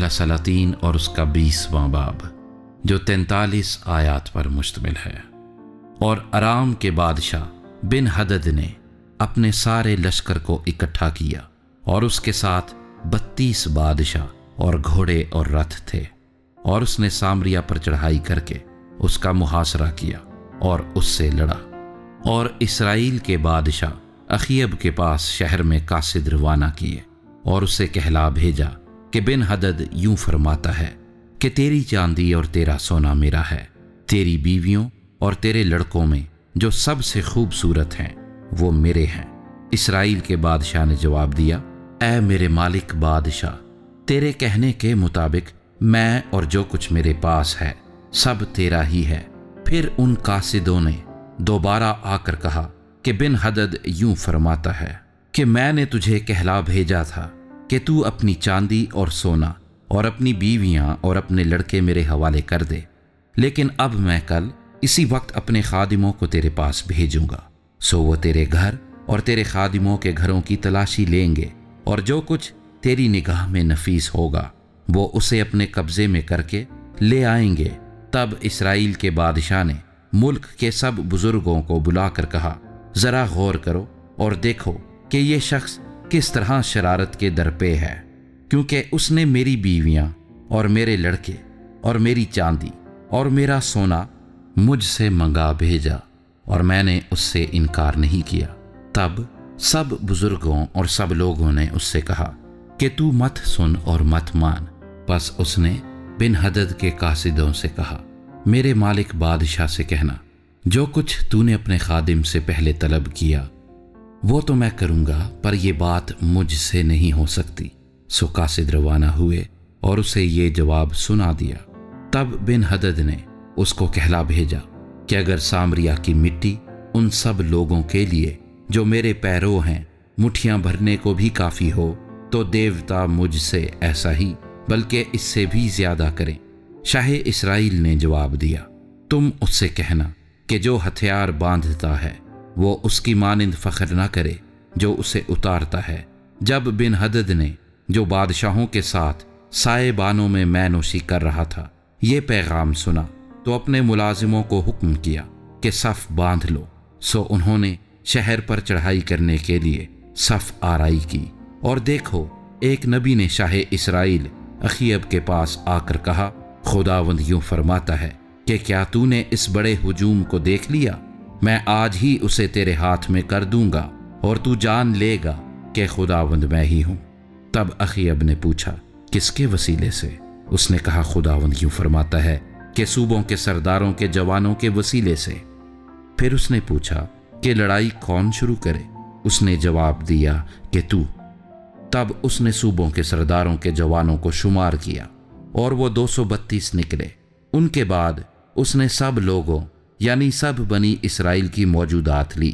سورہ سلاطین اور اس کا 20واں باب جو 43 آیات پر مشتمل ہے۔ اور ارام کے بادشاہ بن ہدد نے اپنے سارے لشکر کو اکٹھا کیا، اور اس کے ساتھ 32 بادشاہ اور گھوڑے اور رتھ تھے، اور اس نے سامریا پر چڑھائی کر کے اس کا محاصرہ کیا اور اس سے لڑا۔ اور اسرائیل کے بادشاہ اخیب کے پاس شہر میں قاصد روانہ کیے، اور اسے کہلا بھیجا کہ بن ہدد یوں فرماتا ہے کہ تیری چاندی اور تیرا سونا میرا ہے، تیری بیویوں اور تیرے لڑکوں میں جو سب سے خوبصورت ہیں وہ میرے ہیں۔ اسرائیل کے بادشاہ نے جواب دیا، اے میرے مالک بادشاہ، تیرے کہنے کے مطابق میں اور جو کچھ میرے پاس ہے سب تیرا ہی ہے۔ پھر ان قاصدوں نے دوبارہ آ کر کہا کہ بن ہدد یوں فرماتا ہے کہ میں نے تجھے کہلا بھیجا تھا کہ تو اپنی چاندی اور سونا اور اپنی بیویاں اور اپنے لڑکے میرے حوالے کر دے، لیکن اب میں کل اسی وقت اپنے خادموں کو تیرے پاس بھیجوں گا، سو وہ تیرے گھر اور تیرے خادموں کے گھروں کی تلاشی لیں گے، اور جو کچھ تیری نگاہ میں نفیس ہوگا وہ اسے اپنے قبضے میں کر کے لے آئیں گے۔ تب اسرائیل کے بادشاہ نے ملک کے سب بزرگوں کو بلا کر کہا، ذرا غور کرو اور دیکھو کہ یہ شخص کس طرح شرارت کے درپے ہے، کیونکہ اس نے میری بیویاں اور میرے لڑکے اور میری چاندی اور میرا سونا مجھ سے منگا بھیجا، اور میں نے اس سے انکار نہیں کیا۔ تب سب بزرگوں اور سب لوگوں نے اس سے کہا کہ تو مت سن اور مت مان۔ پس اس نے بن ہدد کے قاصدوں سے کہا، میرے مالک بادشاہ سے کہنا، جو کچھ تو نے اپنے خادم سے پہلے طلب کیا وہ تو میں کروں گا، پر یہ بات مجھ سے نہیں ہو سکتی۔ سو قاصد روانہ ہوئے اور اسے یہ جواب سنا دیا۔ تب بن ہدد نے اس کو کہلا بھیجا کہ اگر سامریا کی مٹی ان سب لوگوں کے لیے جو میرے پیرو ہیں مٹھیاں بھرنے کو بھی کافی ہو تو دیوتا مجھ سے ایسا ہی بلکہ اس سے بھی زیادہ کریں۔ شاہ اسرائیل نے جواب دیا، تم اس سے کہنا کہ جو ہتھیار باندھتا ہے وہ اس کی مانند فخر نہ کرے جو اسے اتارتا ہے۔ جب بن ہدد نے جو بادشاہوں کے ساتھ سائے بانوں میں مے نوشی کر رہا تھا یہ پیغام سنا تو اپنے ملازموں کو حکم کیا کہ صف باندھ لو، سو انہوں نے شہر پر چڑھائی کرنے کے لیے صف آرائی کی۔ اور دیکھو، ایک نبی نے شاہ اسرائیل اخیب کے پاس آ کر کہا، خداوند یوں فرماتا ہے کہ کیا تو نے اس بڑے ہجوم کو دیکھ لیا؟ میں آج ہی اسے تیرے ہاتھ میں کر دوں گا اور تو جان لے گا کہ خداوند میں ہی ہوں۔ تب اخیب نے پوچھا، کس کے وسیلے سے؟ اس نے کہا، خداوند یوں فرماتا ہے کہ صوبوں کے سرداروں کے جوانوں کے وسیلے سے۔ پھر اس نے پوچھا کہ لڑائی کون شروع کرے؟ اس نے جواب دیا کہ تو۔ تب اس نے صوبوں کے سرداروں کے جوانوں کو شمار کیا اور وہ 232 نکلے۔ ان کے بعد اس نے سب لوگوں یعنی سب بنی اسرائیل کی موجودات لی،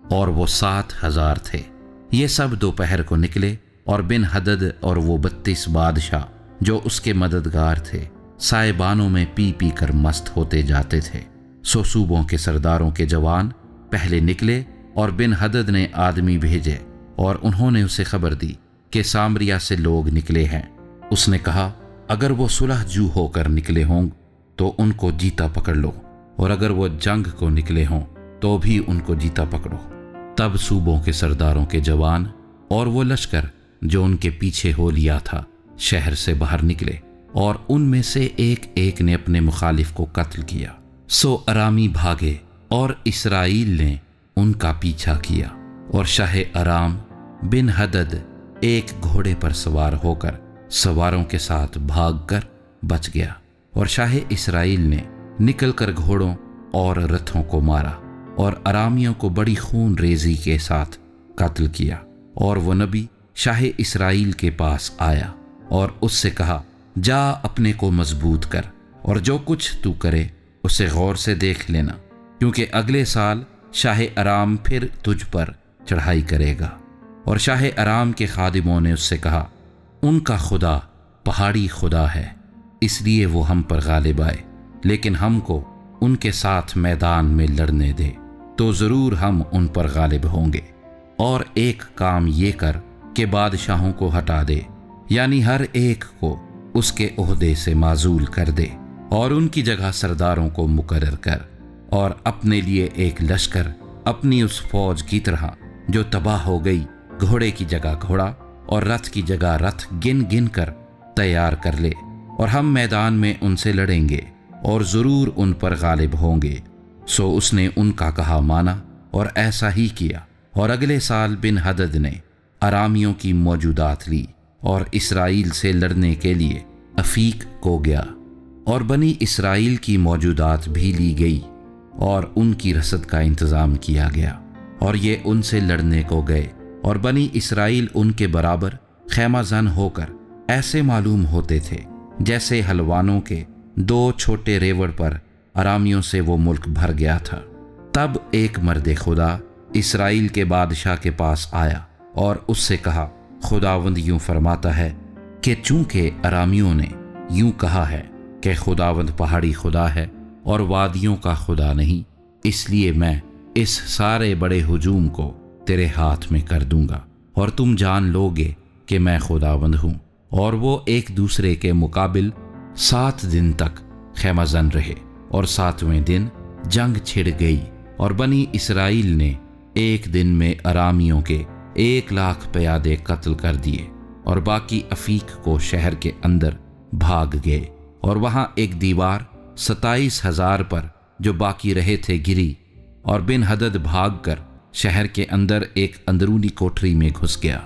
اور وہ 7,000 تھے۔ یہ سب دوپہر کو نکلے، اور بن ہدد اور وہ 32 بادشاہ جو اس کے مددگار تھے سائبانوں میں پی پی کر مست ہوتے جاتے تھے۔ سو صوبوں کے سرداروں کے جوان پہلے نکلے، اور بن ہدد نے آدمی بھیجے اور انہوں نے اسے خبر دی کہ سامریا سے لوگ نکلے ہیں۔ اس نے کہا، اگر وہ صلح جو ہو کر نکلے ہوں تو ان کو جیتا پکڑ لو، اور اگر وہ جنگ کو نکلے ہوں تو بھی ان کو جیتا پکڑو۔ تب صوبوں کے سرداروں کے جوان اور وہ لشکر جو ان کے پیچھے ہو لیا تھا شہر سے باہر نکلے، اور ان میں سے ایک ایک نے اپنے مخالف کو قتل کیا۔ سو ارامی بھاگے اور اسرائیل نے ان کا پیچھا کیا، اور شاہ ارام بن ہدد ایک گھوڑے پر سوار ہو کر سواروں کے ساتھ بھاگ کر بچ گیا، اور شاہ اسرائیل نے نکل کر گھوڑوں اور رتھوں کو مارا اور ارامیوں کو بڑی خون ریزی کے ساتھ قتل کیا۔ اور وہ نبی شاہ اسرائیل کے پاس آیا اور اس سے کہا، جا اپنے کو مضبوط کر، اور جو کچھ تو کرے اسے غور سے دیکھ لینا، کیونکہ اگلے سال شاہ ارام پھر تجھ پر چڑھائی کرے گا۔ اور شاہ ارام کے خادموں نے اس سے کہا، ان کا خدا پہاڑی خدا ہے، اس لیے وہ ہم پر غالب آئے، لیکن ہم کو ان کے ساتھ میدان میں لڑنے دے تو ضرور ہم ان پر غالب ہوں گے۔ اور ایک کام یہ کر کہ بادشاہوں کو ہٹا دے، یعنی ہر ایک کو اس کے عہدے سے معزول کر دے اور ان کی جگہ سرداروں کو مقرر کر، اور اپنے لیے ایک لشکر اپنی اس فوج کی طرح جو تباہ ہو گئی، گھوڑے کی جگہ گھوڑا اور رتھ کی جگہ رتھ گن گن کر تیار کر لے، اور ہم میدان میں ان سے لڑیں گے اور ضرور ان پر غالب ہوں گے۔ سو اس نے ان کا کہا مانا اور ایسا ہی کیا، اور اگلے سال بن ہدد نے ارامیوں کی موجودات لی اور اسرائیل سے لڑنے کے لیے افیق کو گیا، اور بنی اسرائیل کی موجودات بھی لی گئی اور ان کی رسد کا انتظام کیا گیا، اور یہ ان سے لڑنے کو گئے، اور بنی اسرائیل ان کے برابر خیمہ زن ہو کر ایسے معلوم ہوتے تھے جیسے ہلوانوں کے 2 چھوٹے ریوڑ پر ارامیوں سے وہ ملک بھر گیا تھا۔ تب ایک مرد خدا اسرائیل کے بادشاہ کے پاس آیا اور اس سے کہا، خداوند یوں فرماتا ہے کہ چونکہ ارامیوں نے یوں کہا ہے کہ خداوند پہاڑی خدا ہے اور وادیوں کا خدا نہیں، اس لیے میں اس سارے بڑے ہجوم کو تیرے ہاتھ میں کر دوں گا، اور تم جان لو گے کہ میں خداوند ہوں۔ اور وہ ایک دوسرے کے مقابل 7 دن تک خیمہ زن رہے، اور 7ویں دن جنگ چھڑ گئی، اور بنی اسرائیل نے ایک دن میں ارامیوں کے 1,00,000 پیادے قتل کر دیے، اور باقی افیق کو شہر کے اندر بھاگ گئے، اور وہاں ایک دیوار 27,000 پر جو باقی رہے تھے گری، اور بن ہدد بھاگ کر شہر کے اندر ایک اندرونی کوٹری میں گھس گیا،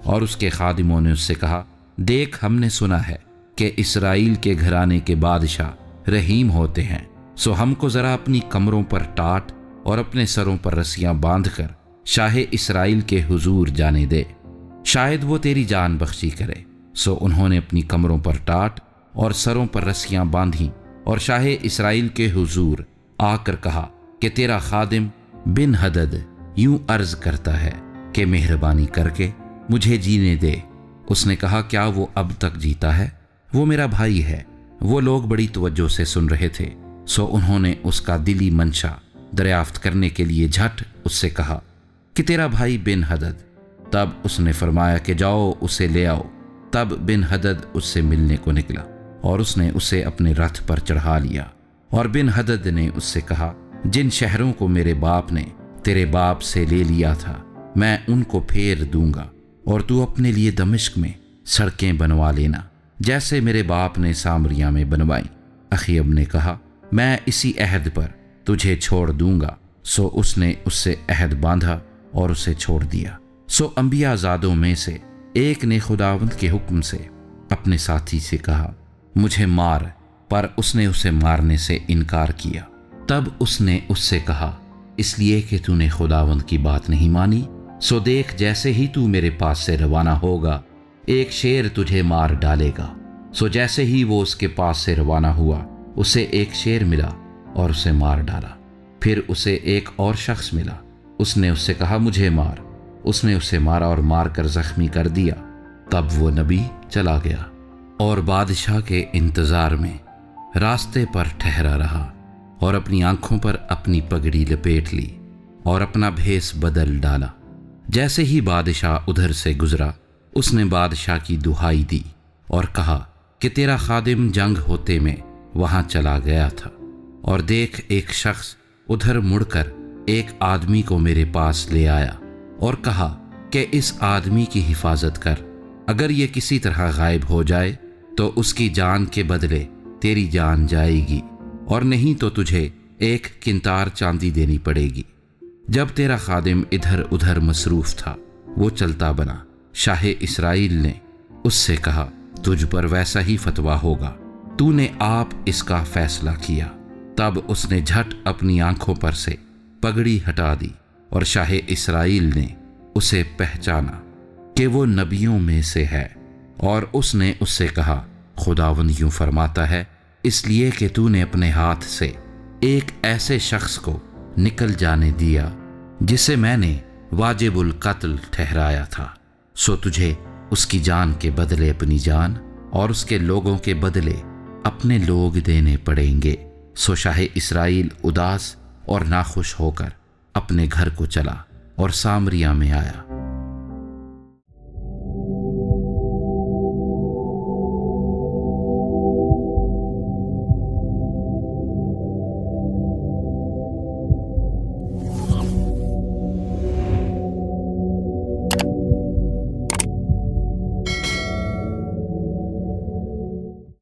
اور اس کے خادموں نے اس سے کہا، دیکھ ہم نے سنا ہے کہ اسرائیل کے گھرانے کے بادشاہ رحیم ہوتے ہیں، سو ہم کو ذرا اپنی کمروں پر ٹاٹ اور اپنے سروں پر رسیاں باندھ کر شاہ اسرائیل کے حضور جانے دے، شاید وہ تیری جان بخشی کرے۔ سو انہوں نے اپنی کمروں پر ٹاٹ اور سروں پر رسیاں باندھیں، اور شاہ اسرائیل کے حضور آ کر کہا کہ تیرا خادم بن ہدد یوں عرض کرتا ہے کہ مہربانی کر کے مجھے جینے دے۔ اس نے کہا، کیا وہ اب تک جیتا ہے؟ وہ میرا بھائی ہے۔ وہ لوگ بڑی توجہ سے سن رہے تھے، سو انہوں نے اس کا دلی منشا دریافت کرنے کے لیے جھٹ اس سے کہا کہ تیرا بھائی بن ہدد۔ تب اس نے فرمایا کہ جاؤ اسے لے آؤ۔ تب بن ہدد اس سے ملنے کو نکلا، اور اس نے اسے اپنے رتھ پر چڑھا لیا، اور بن ہدد نے اس سے کہا، جن شہروں کو میرے باپ نے تیرے باپ سے لے لیا تھا میں ان کو پھیر دوں گا، اور تو اپنے لیے دمشق میں سڑکیں بنوا لینا جیسے میرے باپ نے سامریا میں بنوائیں۔ اخیب نے کہا، میں اسی عہد پر تجھے چھوڑ دوں گا۔ سو اس نے اس سے عہد باندھا اور اسے چھوڑ دیا۔ سو انبیاء زادوں میں سے ایک نے خداوند کے حکم سے اپنے ساتھی سے کہا، مجھے مار، پر اس نے اسے مارنے سے انکار کیا۔ تب اس نے اس سے کہا، اس لیے کہ تو نے خداوند کی بات نہیں مانی، سو دیکھ جیسے ہی تو میرے پاس سے روانہ ہوگا ایک شیر تجھے مار ڈالے گا۔ سو جیسے ہی وہ اس کے پاس سے روانہ ہوا اسے ایک شیر ملا اور اسے مار ڈالا۔ پھر اسے ایک اور شخص ملا، اس نے اس سے کہا، مجھے مار۔ اس نے اسے مارا اور مار کر زخمی کر دیا۔ تب وہ نبی چلا گیا اور بادشاہ کے انتظار میں راستے پر ٹھہرا رہا، اور اپنی آنکھوں پر اپنی پگڑی لپیٹ لی اور اپنا بھیس بدل ڈالا۔ جیسے ہی بادشاہ ادھر سے گزرا اس نے بادشاہ کی دہائی دی اور کہا کہ تیرا خادم جنگ ہوتے میں وہاں چلا گیا تھا، اور دیکھ ایک شخص ادھر مڑ کر ایک آدمی کو میرے پاس لے آیا اور کہا کہ اس آدمی کی حفاظت کر، اگر یہ کسی طرح غائب ہو جائے تو اس کی جان کے بدلے تیری جان جائے گی، اور نہیں تو تجھے ایک کنتار چاندی دینی پڑے گی۔ جب تیرا خادم ادھر ادھر مصروف تھا وہ چلتا بنا۔ شاہ اسرائیل نے اس سے کہا، تجھ پر ویسا ہی فتویٰ ہوگا، تو نے آپ اس کا فیصلہ کیا۔ تب اس نے جھٹ اپنی آنکھوں پر سے پگڑی ہٹا دی، اور شاہ اسرائیل نے اسے پہچانا کہ وہ نبیوں میں سے ہے، اور اس نے اس سے کہا، خداوند یوں فرماتا ہے، اس لیے کہ تو نے اپنے ہاتھ سے ایک ایسے شخص کو نکل جانے دیا جسے میں نے واجب القتل ٹھہرایا تھا، سو تجھے اس کی جان کے بدلے اپنی جان اور اس کے لوگوں کے بدلے اپنے لوگ دینے پڑیں گے۔ سو شاہ اسرائیل اداس اور ناخوش ہو کر اپنے گھر کو چلا اور سامریا میں آیا۔